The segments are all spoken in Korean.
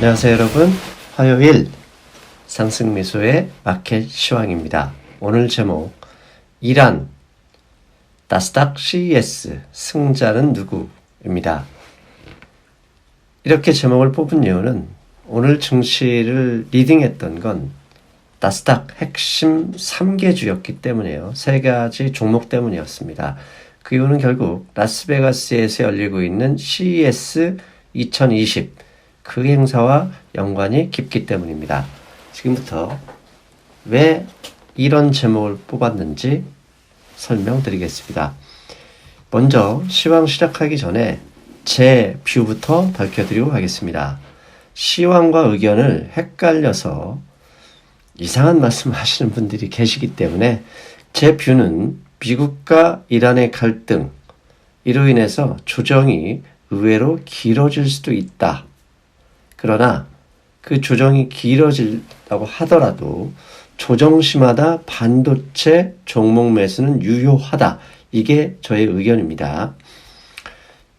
안녕하세요 여러분. 화요일 상승미소의 마켓 시황입니다. 오늘 제목 이란 나스닥 CES 승자는 누구입니다. 이렇게 제목을 뽑은 이유는 오늘 증시를 리딩했던 건 나스닥 핵심 3개주였기 때문이에요. 3가지 종목 때문이었습니다. 그 이유는 결국 라스베가스에서 열리고 있는 CES 2020 그 행사와 연관이 깊기 때문입니다. 지금부터 왜 이런 제목을 뽑았는지 설명드리겠습니다. 먼저 시황 시작하기 전에 제 뷰부터 밝혀드리고 가겠습니다. 시황과 의견을 헷갈려서 이상한 말씀 하시는 분들이 계시기 때문에 제 뷰는 미국과 이란의 갈등, 이로 인해서 조정이 의외로 길어질 수도 있다. 그러나 그 조정이 길어진다고 하더라도 조정시마다 반도체 종목 매수는 유효하다. 이게 저의 의견입니다.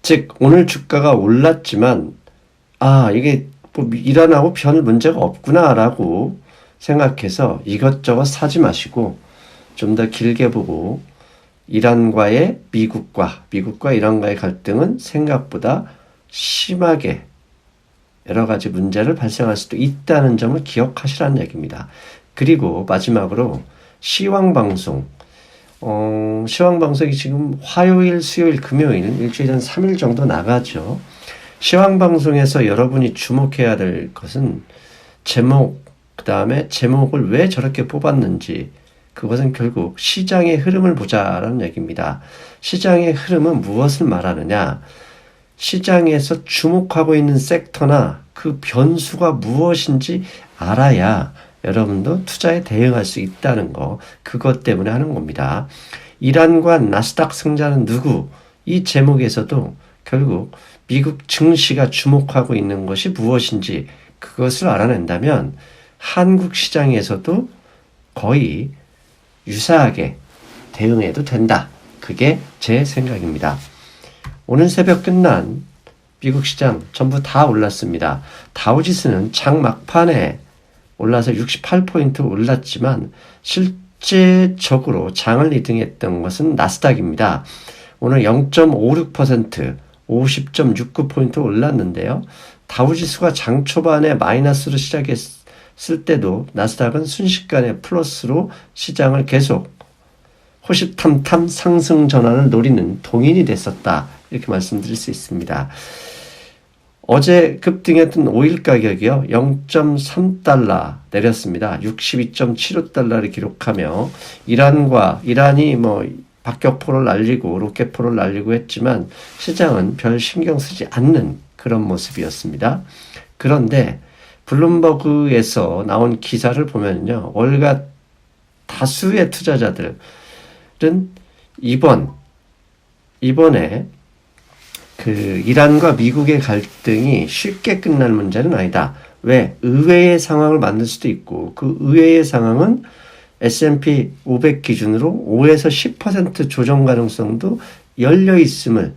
즉 오늘 주가가 올랐지만 이게 뭐 이란하고 별 문제가 없구나 라고 생각해서 이것저것 사지 마시고 좀 더 길게 보고 이란과의 미국과 이란과의 갈등은 생각보다 심하게 여러 가지 문제를 발생할 수도 있다는 점을 기억하시라는 얘기입니다. 그리고 마지막으로 시황방송. 시황방송이 지금 화요일, 수요일, 금요일 일주일에 한 3일 정도 나가죠. 시황방송에서 여러분이 주목해야 될 것은 제목, 그 다음에 제목을 왜 저렇게 뽑았는지, 그것은 결국 시장의 흐름을 보자라는 얘기입니다. 시장의 흐름은 무엇을 말하느냐? 시장에서 주목하고 있는 섹터나 그 변수가 무엇인지 알아야 여러분도 투자에 대응할 수 있다는 거, 그것 때문에 하는 겁니다. 이란과 나스닥 승자는 누구? 이 제목에서도 결국 미국 증시가 주목하고 있는 것이 무엇인지 그것을 알아낸다면 한국 시장에서도 거의 유사하게 대응해도 된다. 그게 제 생각입니다. 오늘 새벽 끝난 미국 시장 전부 다 올랐습니다. 다우지수는 장 막판에 올라서 68포인트 올랐지만 실제적으로 장을 리딩했던 것은 나스닥입니다. 오늘 0.56% 50.69포인트 올랐는데요. 다우지수가 장 초반에 마이너스로 시작했을 때도 나스닥은 순식간에 플러스로 시장을 계속 호시탐탐 상승 전환을 노리는 동인이 됐었다. 이렇게 말씀드릴 수 있습니다. 어제 급등했던 오일 가격이요. 0.3달러 내렸습니다. 62.75달러를 기록하며 이란이 박격포를 날리고 로켓포를 날리고 했지만 시장은 별 신경 쓰지 않는 그런 모습이었습니다. 그런데 블룸버그에서 나온 기사를 보면요. 월가 다수의 투자자들은 이번에 그 이란과 미국의 갈등이 쉽게 끝날 문제는 아니다. 왜? 의외의 상황을 만들 수도 있고 그 의외의 상황은 S&P 500 기준으로 5에서 10% 조정 가능성도 열려 있음을,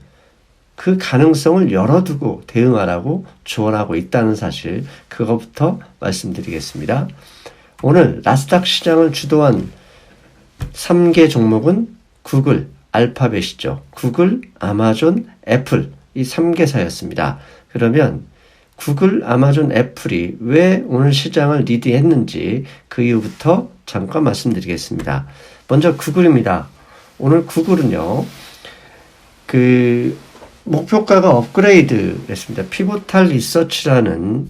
그 가능성을 열어두고 대응하라고 조언하고 있다는 사실, 그것부터 말씀드리겠습니다. 오늘 나스닥 시장을 주도한 3개 종목은 구글, 알파벳이죠. 구글, 아마존, 애플, 이 3개사였습니다. 그러면 구글, 아마존, 애플이 왜 오늘 시장을 리드했는지 그 이유부터 잠깐 말씀드리겠습니다. 먼저 구글입니다. 오늘 구글은요, 그 목표가가 업그레이드 됐습니다. 피보탈 리서치라는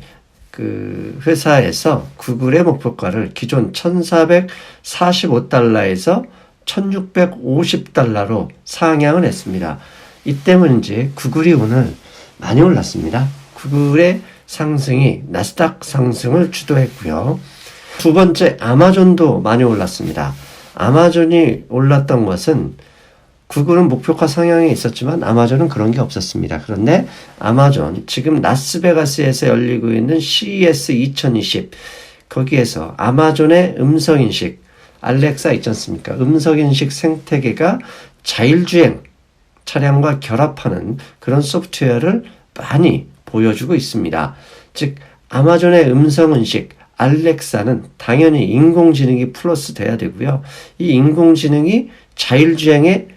그 회사에서 구글의 목표가를 기존 1,445달러에서 1,650달러로 상향을 했습니다. 이 때문인지 구글이 오늘 많이 올랐습니다. 구글의 상승이 나스닥 상승을 주도했고요. 두 번째, 아마존도 많이 올랐습니다. 아마존이 올랐던 것은 구글은 목표가 상향이 있었지만 아마존은 그런 게 없었습니다. 그런데 아마존, 지금 라스베가스에서 열리고 있는 CES 2020, 거기에서 아마존의 음성인식, 알렉사 있지 않습니까? 음성인식 생태계가 자율주행 차량과 결합하는 그런 소프트웨어를 많이 보여주고 있습니다. 즉 아마존의 음성인식 알렉사는 당연히 인공지능이 플러스 돼야 되고요. 이 인공지능이 자율주행에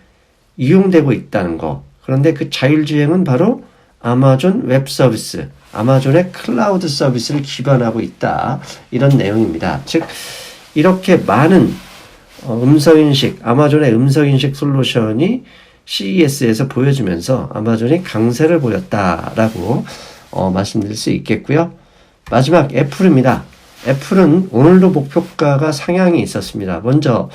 이용되고 있다는 거. 그런데 그 자율주행은 바로 아마존 웹 서비스, 아마존의 클라우드 서비스를 기반하고 있다. 이런 내용입니다. 즉 이렇게 많은 음성인식, 아마존의 음성인식 솔루션이 CES에서 보여지면서 아마존이 강세를 보였다라고 말씀드릴 수 있겠고요. 마지막 애플입니다. 애플은 오늘도 목표가가 상향이 있었습니다. 먼저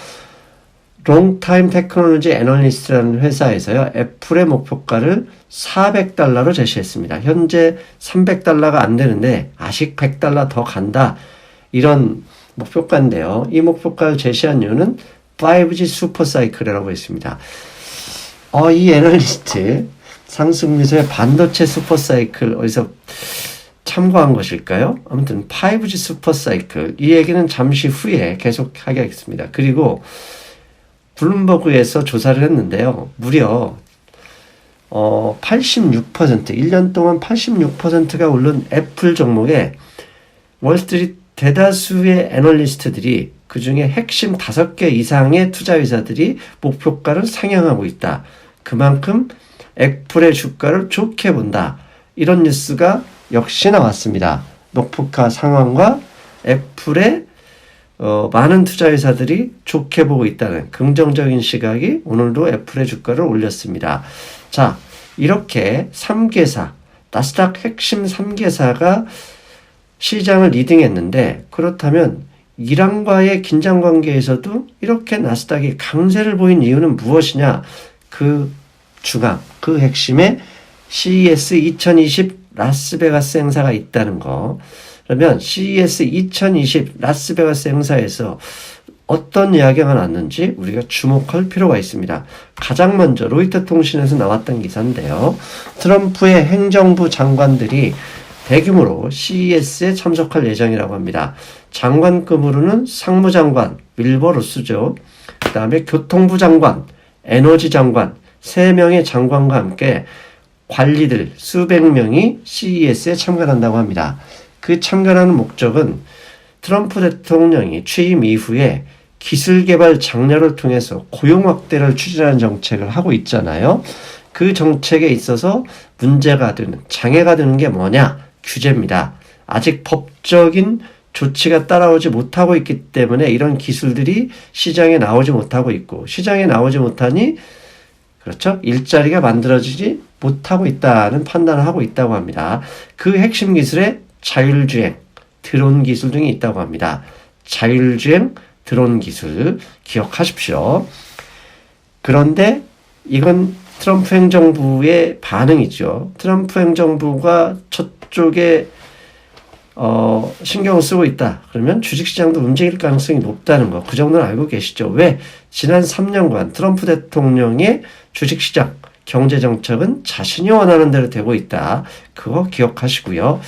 롱타임 테크놀로지 애널리스트라는 회사에서요, 애플의 목표가를 $400로 제시했습니다. 현재 $300가 안 되는데 아직 $100 더 간다. 이런 목표가인데요. 이 목표가를 제시한 이유는 5G 슈퍼사이클이라고 했습니다. 이 애널리스트 상승미소의 반도체 슈퍼사이클 어디서 참고한 것일까요? 아무튼 5G 슈퍼사이클, 이 얘기는 잠시 후에 계속 하겠습니다. 그리고 블룸버그에서 조사를 했는데요. 무려 86%, 1년 동안 86%가 오른 애플 종목에 월스트리트 대다수의 애널리스트들이 그중에 핵심 5개 이상의 투자회사들이 목표가를 상향하고 있다. 그만큼 애플의 주가를 좋게 본다. 이런 뉴스가 역시 나왔습니다. 목표가 상황과 애플의 많은 투자회사들이 좋게 보고 있다는 긍정적인 시각이 오늘도 애플의 주가를 올렸습니다. 자, 이렇게 3개사, 나스닥 핵심 3개사가 시장을 리딩했는데, 그렇다면 이란과의 긴장관계에서도 이렇게 나스닥이 강세를 보인 이유는 무엇이냐? 그 주간, 그 핵심에 CES 2020 라스베가스 행사가 있다는 거. 그러면 CES 2020 라스베가스 행사에서 어떤 이야기가 나왔는지 우리가 주목할 필요가 있습니다. 가장 먼저 로이터 통신에서 나왔던 기사인데요. 트럼프의 행정부 장관들이 대규모로 CES에 참석할 예정이라고 합니다. 장관급으로는 상무장관, 윌버 로스죠. 그 다음에 교통부 장관, 에너지 장관, 3명의 장관과 함께 관리들 수백 명이 CES에 참관한다고 합니다. 그 참관하는 목적은 트럼프 대통령이 취임 이후에 기술개발 장려를 통해서 고용 확대를 추진하는 정책을 하고 있잖아요. 그 정책에 있어서 문제가 되는, 장애가 되는 게 뭐냐? 규제입니다. 아직 법적인 조치가 따라오지 못하고 있기 때문에 이런 기술들이 시장에 나오지 못하고 있고, 시장에 나오지 못하니 그렇죠? 일자리가 만들어지지 못하고 있다는 판단을 하고 있다고 합니다. 그 핵심 기술에 자율주행, 드론 기술 등이 있다고 합니다. 자율주행, 드론 기술 기억하십시오. 그런데 이건 트럼프 행정부의 반응이죠. 트럼프 행정부가 저쪽에 신경을 쓰고 있다. 그러면 주식시장도 움직일 가능성이 높다는 거. 그 정도는 알고 계시죠. 왜? 지난 3년간 트럼프 대통령의 주식시장, 경제정책은 자신이 원하는 대로 되고 있다. 그거 기억하시고요.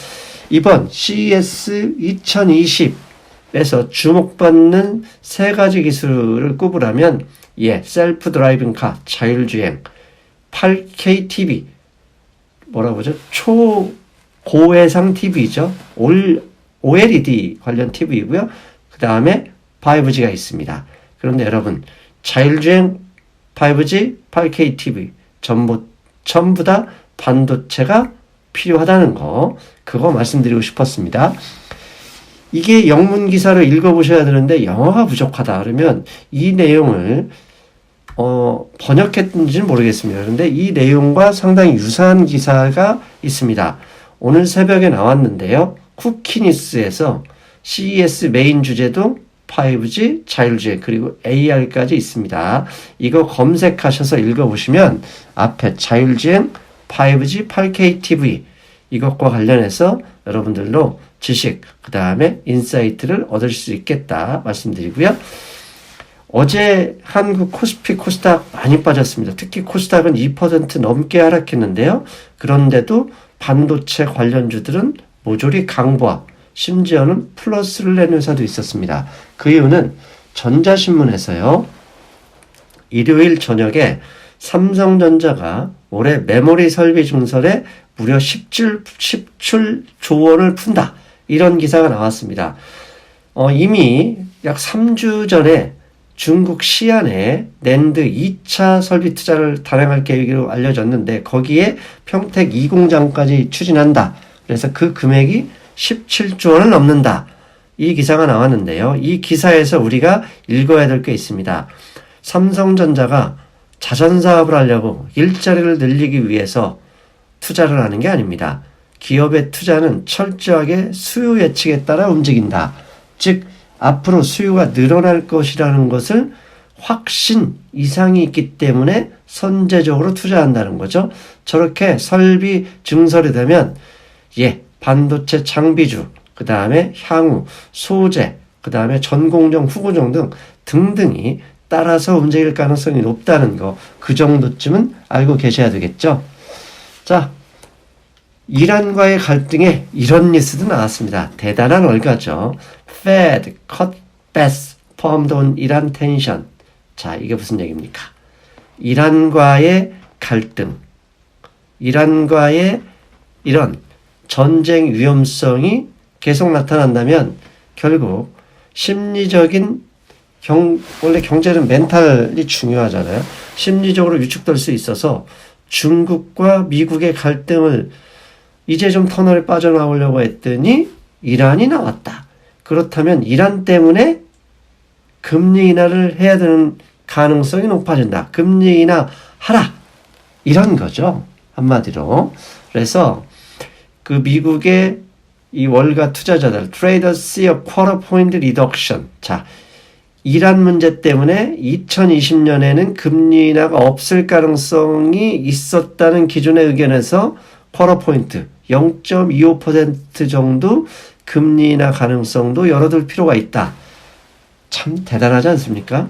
이번 CES 2020에서 주목받는 3가지 기술을 꼽으라면, 셀프 드라이빙 카, 자율주행, 8K TV, 뭐라고 하죠? 초고해상 TV죠. OLED 관련 TV이고요. 그 다음에 5G가 있습니다. 그런데 여러분, 자율주행, 5G, 8K TV 전부 다 반도체가 필요하다는 거, 그거 말씀드리고 싶었습니다. 이게 영문 기사를 읽어보셔야 되는데 영어가 부족하다 그러면 이 내용을 번역했는지는 모르겠습니다. 그런데 이 내용과 상당히 유사한 기사가 있습니다. 오늘 새벽에 나왔는데요. 쿠키뉴스에서 CES 메인 주제도 5G, 자율주행, 그리고 AR까지 있습니다. 이거 검색하셔서 읽어보시면 앞에 자율주행, 5G, 8K TV 이것과 관련해서 여러분들도 지식, 그 다음에 인사이트를 얻을 수 있겠다 말씀드리고요. 어제 한국 코스피, 코스닥 많이 빠졌습니다. 특히 코스닥은 2% 넘게 하락했는데요. 그런데도 반도체 관련주들은 모조리 강보합, 심지어는 플러스를 낸 회사도 있었습니다. 그 이유는 전자신문에서요, 일요일 저녁에 삼성전자가 올해 메모리 설비 증설에 무려 17조 원을 푼다. 이런 기사가 나왔습니다. 이미 약 3주 전에 중국 시안에 낸드 2차 설비 투자를 단행할 계획으로 알려졌는데 거기에 평택 2공장까지 추진한다. 그래서 그 금액이 17조 원을 넘는다. 이 기사가 나왔는데요. 이 기사에서 우리가 읽어야 될 게 있습니다. 삼성전자가 자선사업을 하려고 일자리를 늘리기 위해서 투자를 하는 게 아닙니다. 기업의 투자는 철저하게 수요 예측에 따라 움직인다. 즉 앞으로 수요가 늘어날 것이라는 것을 확신 이상이 있기 때문에 선제적으로 투자한다는 거죠. 저렇게 설비 증설이 되면 반도체 장비주, 그 다음에 향후, 소재, 그 다음에 전공정, 후공정 등 등등이 따라서 움직일 가능성이 높다는 거, 그 정도쯤은 알고 계셔야 되겠죠. 자, 이란과의 갈등에 이런 뉴스도 나왔습니다. 대단한 얼가죠. Fed cut bets formed on Iran tension. 자, 이게 무슨 얘기입니까? 이란과의 갈등, 이란과의 이런 전쟁 위험성이 계속 나타난다면 결국 심리적인 원래 경제는 멘탈이 중요하잖아요. 심리적으로 위축될 수 있어서 중국과 미국의 갈등을 이제 좀 터널에 빠져나오려고 했더니 이란이 나왔다. 그렇다면 이란 때문에 금리 인하를 해야 되는 가능성이 높아진다. 금리 인하 하라. 이런 거죠. 한마디로. 그래서 그 미국의 이 월가 투자자들, Traders see a quarter point reduction. 자, 이란 문제 때문에 2020년에는 금리 인하가 없을 가능성이 있었다는 기존의 의견에서 쿼터 포인트 0.25% 정도 금리 인하 가능성도 열어둘 필요가 있다. 참 대단하지 않습니까?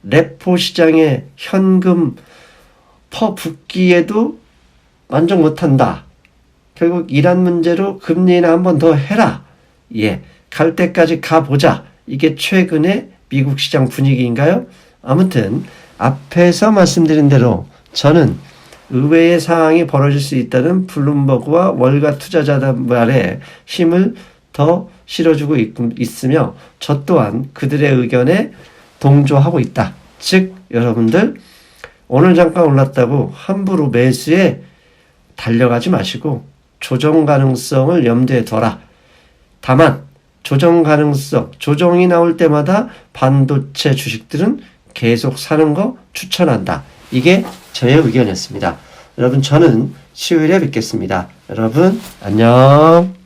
레포 시장의 현금 퍼붓기에도 만족 못한다. 결국 이란 문제로 금리 인하 한 번 더 해라. 갈 때까지 가보자. 이게 최근의 미국 시장 분위기인가요? 아무튼 앞에서 말씀드린 대로 저는 의외의 상황이 벌어질 수 있다는 블룸버그와 월가 투자자들 말에 힘을 더 실어주고 있으며 저 또한 그들의 의견에 동조하고 있다. 즉 여러분들 오늘 잠깐 올랐다고 함부로 매수에 달려가지 마시고 조정 가능성을 염두에 둬라. 다만 조정 가능성, 조정이 나올 때마다 반도체 주식들은 계속 사는 거 추천한다. 이게 저의 의견이었습니다. 여러분 저는 수요일에 뵙겠습니다. 여러분 안녕.